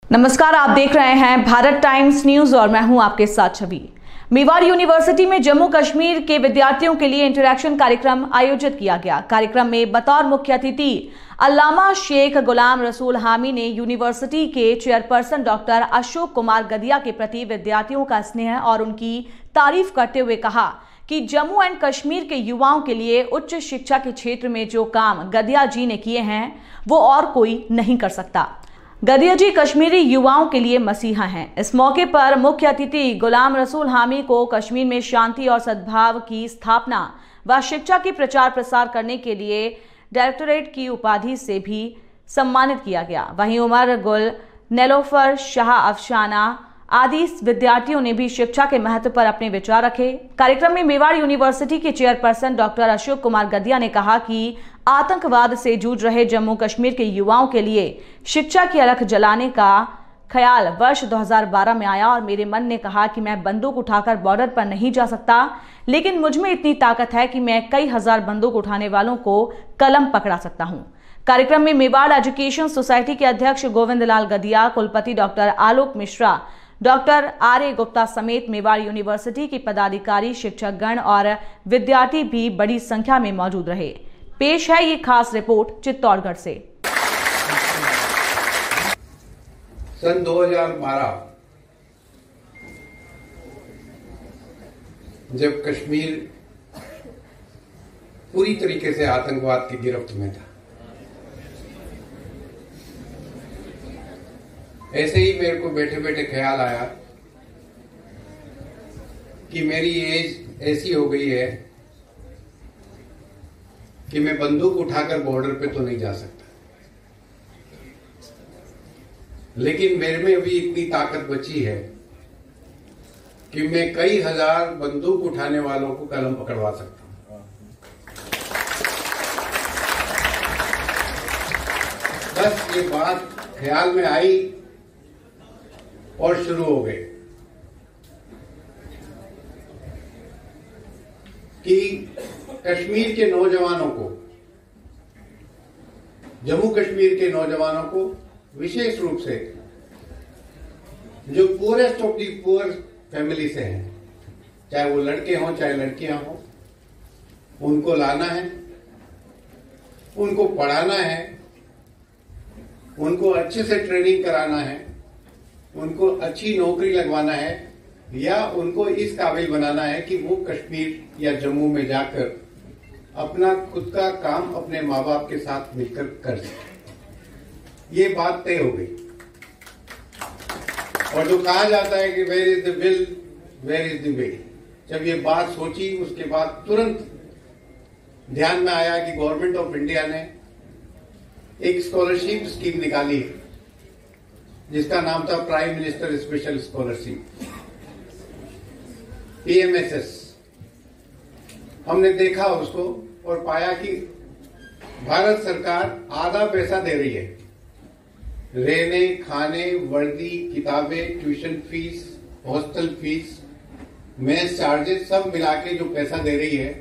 नमस्कार, आप देख रहे हैं भारत टाइम्स न्यूज और मैं हूं आपके साथ छवि। मेवाड़ यूनिवर्सिटी में जम्मू कश्मीर के विद्यार्थियों के लिए इंटरैक्शन कार्यक्रम आयोजित किया गया। कार्यक्रम में बतौर मुख्य अतिथि अल्लामा शेख गुलाम रसूल हामी ने यूनिवर्सिटी के चेयरपर्सन डॉक्टर अशोक कुमार गदिया के प्रति विद्यार्थियों का स्नेह और उनकी तारीफ करते हुए कहा कि जम्मू एंड कश्मीर के युवाओं के लिए उच्च शिक्षा के क्षेत्र में जो काम गदिया जी ने किए हैं वो और कोई नहीं कर सकता। गदिया जी कश्मीरी युवाओं के लिए मसीहा हैं। इस मौके पर मुख्य अतिथि गुलाम रसूल हामी को कश्मीर में शांति और सद्भाव की स्थापना व शिक्षा की प्रचार प्रसार करने के लिए डायरेक्टरेट की उपाधि से भी सम्मानित किया गया। वहीं उमर गुल, नेलोफर शाह अफसाना आदि विद्यार्थियों ने भी शिक्षा के महत्व पर अपने विचार रखे। कार्यक्रम में मेवाड़ यूनिवर्सिटी के चेयरपर्सन डॉक्टर अशोक कुमार गदिया ने कहा कि आतंकवाद से जूझ रहे जम्मू कश्मीर के युवाओं के लिए शिक्षा की अलख जलाने का ख्याल वर्ष 2012 में आया और मेरे मन ने कहा कि मैं बंदूक उठाकर बॉर्डर पर नहीं जा सकता, लेकिन मुझ में इतनी ताकत है कि मैं कई हजार बंदूक उठाने वालों को कलम पकड़ा सकता हूं। कार्यक्रम में मेवाड़ एजुकेशन सोसाइटी के अध्यक्ष गोविंद लाल गदिया, कुलपति डॉक्टर आलोक मिश्रा, डॉक्टर आर.ए. गुप्ता समेत मेवाड़ यूनिवर्सिटी के पदाधिकारी, शिक्षकगण और विद्यार्थी भी बड़ी संख्या में मौजूद रहे। पेश है ये खास रिपोर्ट चित्तौड़गढ़ से। सन 2012 जब कश्मीर पूरी तरीके से आतंकवाद की गिरफ्त में था, ऐसे ही मेरे को बैठे बैठे ख्याल आया कि मेरी एज ऐसी हो गई है कि मैं बंदूक उठाकर बॉर्डर पे तो नहीं जा सकता, लेकिन मेरे में भी इतनी ताकत बची है कि मैं कई हजार बंदूक उठाने वालों को कलम पकड़वा सकता हूं। बस ये बात ख्याल में आई और शुरू हो गए कि कश्मीर के नौजवानों को, जम्मू कश्मीर के नौजवानों को विशेष रूप से जो poorest of the poor family से हैं, चाहे वो लड़के हों चाहे लड़कियां हों, उनको लाना है, उनको पढ़ाना है, उनको अच्छे से ट्रेनिंग कराना है, उनको अच्छी नौकरी लगवाना है या उनको इस काबिल बनाना है कि वो कश्मीर या जम्मू में जाकर अपना खुद का काम अपने माँ बाप के साथ मिलकर कर सके। ये बात तय हो गई। और जो कहा जाता है कि where is the will where is the way, जब ये बात सोची उसके बाद तुरंत ध्यान में आया कि गवर्नमेंट ऑफ इंडिया ने एक स्कॉलरशिप स्कीम निकाली है जिसका नाम था prime minister special scholarship, PMSS। हमने देखा उसको और पाया कि भारत सरकार आधा पैसा दे रही है, रहने, खाने, वर्दी, किताबें, tuition fees, hostel fees, mess charges सब मिला के जो पैसा दे रही है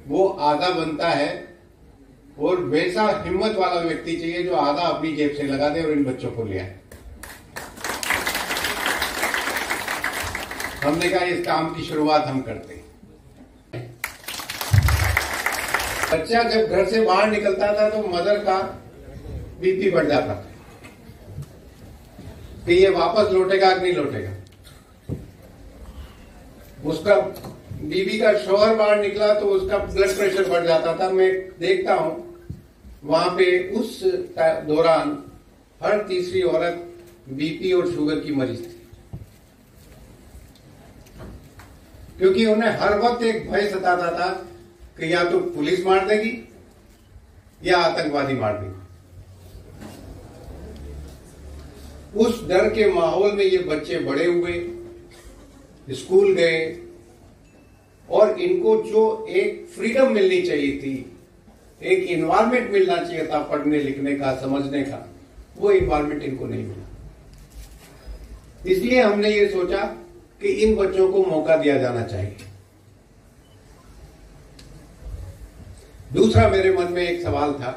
वो आधा बनता है। और वैसा हिम्मत वाला व्यक्ति चाहिए जो आधा अपनी जेब से लगा दे और इन बच्चों को ले आए। हमने कहा इस काम की शुरुआत हम करते हैं। बच्चा जब घर से बाहर निकलता था तो मदर का BP बढ़ जाता था कि ये वापस लौटेगा कि नहीं लौटेगा। उसका बीबी का शौहर बाहर निकला तो उसका ब्लड प्रेशर बढ़ जाता था। मैं देखता हूं वहां पे उस दौरान हर तीसरी औरत BP और शुगर की मरीज थी, क्योंकि उन्हें हर वक्त एक भय सताता था कि या तो पुलिस मार देगी या आतंकवादी मार देगी। उस डर के माहौल में ये बच्चे बड़े हुए, स्कूल गए और इनको जो एक फ्रीडम मिलनी चाहिए थी, एक इन्वायरमेंट मिलना चाहिए था पढ़ने लिखने का, समझने का, वो इन्वायरमेंट इनको नहीं मिला। इसलिए हमने ये सोचा कि इन बच्चों को मौका दिया जाना चाहिए। दूसरा मेरे मन में एक सवाल था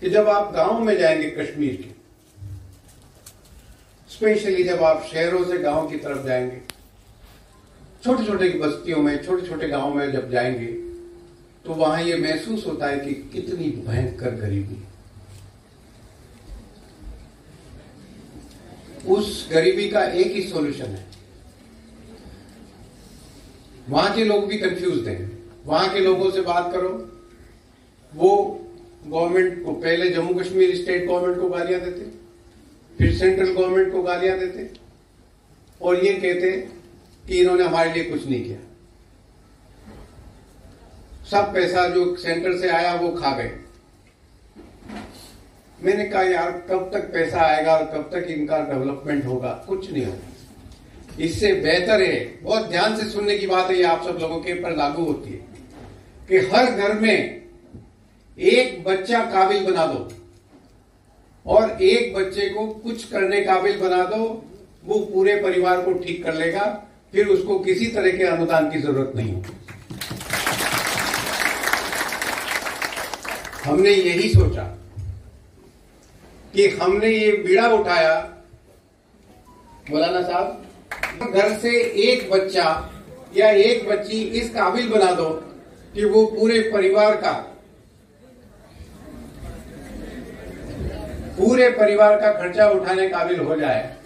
कि जब आप गांव में जाएंगे कश्मीर के, स्पेशली जब आप शहरों से गांव की तरफ जाएंगे, छोटे छोटे बस्तियों में, छोटे छोटे गांव में जब जाएंगे, तो वहां ये महसूस होता है कि कितनी भयंकर गरीबी है। उस गरीबी का एक ही सॉल्यूशन है। वहां के लोग भी कंफ्यूज हैं। वहां के लोगों से बात करो, वो गवर्नमेंट को, पहले जम्मू कश्मीर स्टेट गवर्नमेंट को गालियां देते, फिर सेंट्रल गवर्नमेंट को गालियां देते और ये कहते कि इन्होंने हमारे लिए कुछ नहीं किया, सब पैसा जो सेंटर से आया वो खा गए। मैंने कहा यार, कब तक पैसा आएगा और कब तक इनका डेवलपमेंट होगा? कुछ नहीं होगा। इससे बेहतर है, बहुत ध्यान से सुनने की बात है, ये आप सब लोगों के ऊपर लागू होती है, कि हर घर में एक बच्चा काबिल बना दो और एक बच्चे को कुछ करने काबिल बना दो, वो पूरे परिवार को ठीक कर लेगा, फिर उसको किसी तरह के अनुदान की जरूरत नहीं होगी। हमने यही सोचा कि हमने ये बीड़ा उठाया, मौलाना साहब, घर से एक बच्चा या एक बच्ची इस काबिल बना दो कि वो पूरे परिवार का खर्चा उठाने काबिल हो जाए।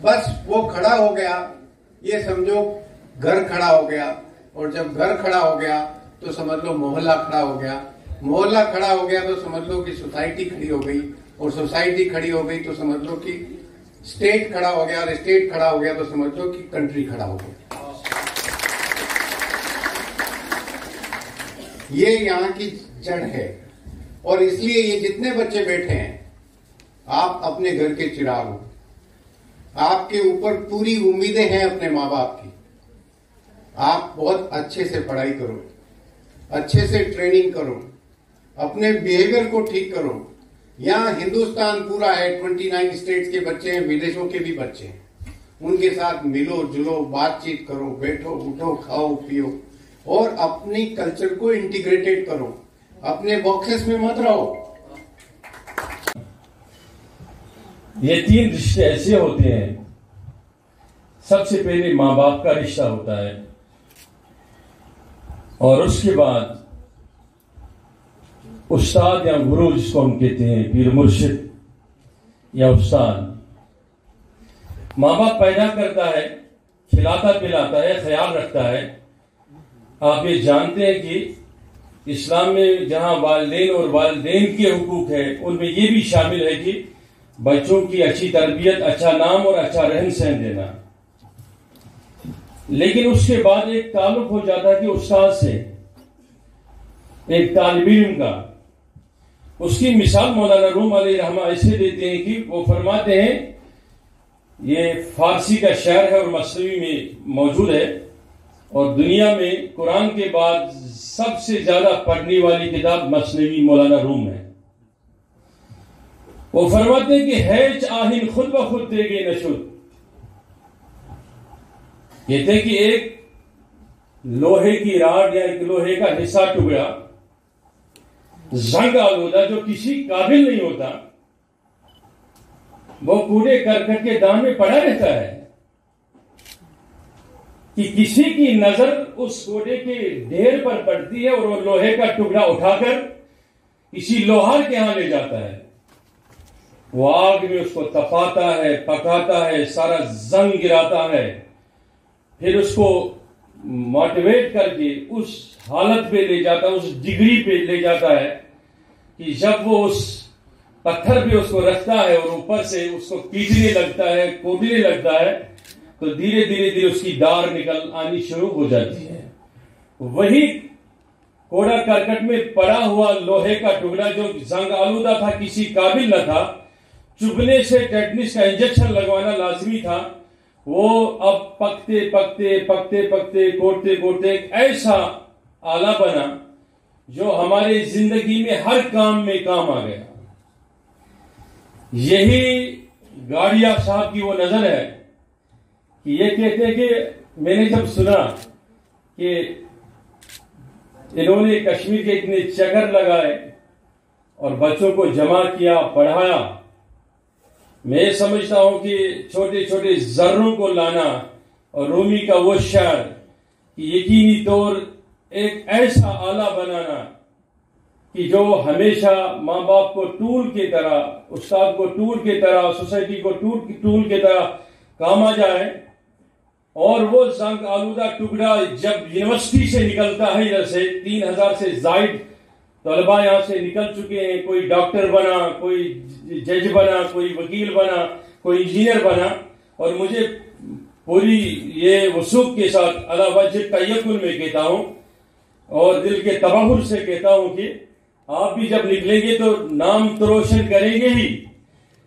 बस वो खड़ा हो गया, ये समझो घर खड़ा हो गया, और जब घर खड़ा हो गया तो समझ लो मोहल्ला खड़ा हो गया, मोहल्ला खड़ा हो गया तो समझ लो कि सोसाइटी खड़ी हो गई, और सोसाइटी खड़ी हो गई तो समझ लो कि स्टेट खड़ा हो गया, और स्टेट खड़ा हो गया तो समझ लो कि कंट्री खड़ा हो गया। ये यहाँ की जड़ है, और इसलिए ये जितने बच्चे बैठे हैं, आप अपने घर के चिराग हो, आपके ऊपर पूरी उम्मीदें हैं अपने माँ बाप की। आप बहुत अच्छे से पढ़ाई करो, अच्छे से ट्रेनिंग करो, अपने बिहेवियर को ठीक करो। यहाँ हिंदुस्तान पूरा है, 29 स्टेट्स के बच्चे हैं, विदेशों के भी बच्चे हैं, उनके साथ मिलो जुलो, बातचीत करो, बैठो उठो, खाओ पियो, और अपनी कल्चर को इंटीग्रेटेड करो, अपने बॉक्सेस में मत रहो। ये 3 रिश्ते ऐसे होते हैं, सबसे पहले माँ बाप का रिश्ता होता है, और उसके बाद उस्ताद या गुरु, जिसको हम कहते हैं, पीर मुर्शिद या उस्ताद। माँ बाप पैदा करता है, खिलाता पिलाता है, ख्याल रखता है। आप ये जानते हैं कि इस्लाम में जहां वालिदैन और वालिदैन के हुकूक है, उनमें ये भी शामिल है कि बच्चों की अच्छी तरबियत, अच्छा नाम और अच्छा रहन सहन देना। लेकिन उसके बाद एक ताल्लुक हो जाता है कि उस्ताद से, एक तालिब इल्म का। उसकी मिसाल मौलाना रूम अलैहिर्रहमा ऐसे देते हैं कि वो फरमाते हैं, ये फारसी का शायर है और मसनवी में मौजूद है, और दुनिया में कुरान के बाद सबसे ज्यादा पढ़ने वाली किताब मसनवी मौलाना रूम है। वो फरमाते हैं कि हैज आहिन खुद ब खुद देगे नशुद। कहते कि एक लोहे की राड या एक लोहे का हिस्सा टुकड़ा, जंग आलूदा, जो किसी काबिल नहीं होता, वो कूड़े करकट के दान में पड़ा रहता है कि किसी की नजर उस कूड़े के ढेर पर पड़ती है और वो लोहे का टुकड़ा उठाकर किसी लोहार के यहां ले जाता है। वो आग में उसको तपाता है, पकाता है, सारा जंग गिराता है, फिर उसको मोटिवेट करके उस हालत पे ले जाता है, उस डिग्री पे ले जाता है कि जब वो उस पत्थर पे उसको रखता है और ऊपर से उसको पीटने लगता है, कोटने लगता है, तो धीरे धीरे धीरे उसकी दार निकल आनी शुरू हो जाती है। वही कोड़ा करकट में पड़ा हुआ लोहे का टुकड़ा जो जंग आलूदा था, किसी काबिल न था, चुभने से टेटनिस का इंजेक्शन लगवाना लाजमी था, वो अब पकते पकते पकते पकते कोटते कोटते एक ऐसा आला बना जो हमारे जिंदगी में हर काम में काम आ गया। यही गाड़िया साहब की वो नजर है कि ये कहते हैं कि मैंने जब सुना कि इन्होंने कश्मीर के इतने चक्कर लगाए और बच्चों को जमा किया, पढ़ाया, मैं समझता हूं कि छोटे छोटे जर्रों को लाना और रूमी का वो शार कि यकीनी तौर एक ऐसा आला बनाना कि जो हमेशा माँ बाप को टूल की तरह, उस्ताद को टूल की तरह, सोसाइटी को टूल की तरह काम आ जाए। और वो जंग आलूदा टुकड़ा जब यूनिवर्सिटी से निकलता है, इधर से 3000 से जायद तलबा यहां से निकल चुके हैं, कोई डॉक्टर बना, कोई जज बना, कोई वकील बना, कोई इंजीनियर बना। और मुझे पूरी ये वसूख के साथ अला वजह तयक्कुन में कहता हूं और दिल के तबहुर से कहता हूं कि आप भी जब निकलेंगे तो नाम तो रोशन करेंगे ही,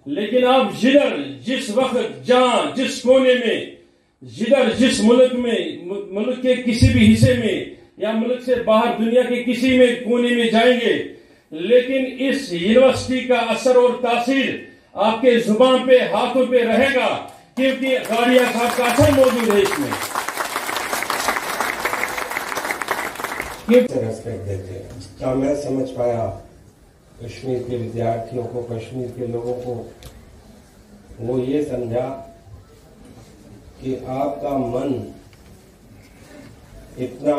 लेकिन आप जिधर जिस वक्त जहां जिस कोने में जिधर जिस मुल्क में, मुल्क के किसी भी हिस्से में या मुल्क से बाहर दुनिया के किसी में कोने में जाएंगे, लेकिन इस यूनिवर्सिटी का असर और तासीर आपके जुबान पे, हाथों पे रहेगा, क्योंकि गाड़िया साहब का असर मौजूद है इसमें। रेस्पेक्ट देते हैं, जितना मैं समझ पाया कश्मीर के विद्यार्थियों को, कश्मीर के लोगों को, वो ये समझा कि आपका मन इतना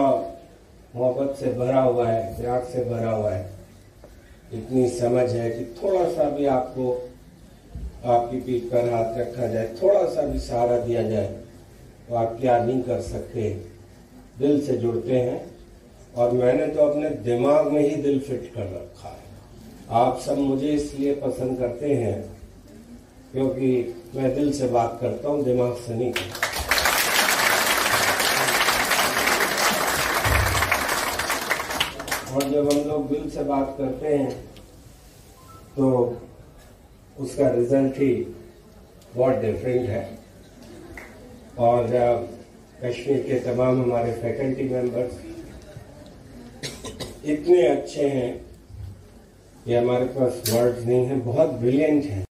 मोहब्बत से भरा हुआ है, प्यार से भरा हुआ है, इतनी समझ है कि थोड़ा सा भी आपको आपकी पीठ पर हाथ रखा जाए, थोड़ा सा भी सहारा दिया जाए तो आप क्या नहीं कर सकते। दिल से जुड़ते हैं और मैंने तो अपने दिमाग में ही दिल फिट कर रखा है। आप सब मुझे इसलिए पसंद करते हैं क्योंकि मैं दिल से बात करता हूं, दिमाग से नहीं करता। और जब हम लोग दिल से बात करते हैं तो उसका रिजल्ट ही बहुत डिफरेंट है। और कश्मीर के तमाम हमारे फैकल्टी मेंबर्स इतने अच्छे हैं कि हमारे पास वर्ड्स नहीं हैं, बहुत ब्रिलियंट हैं।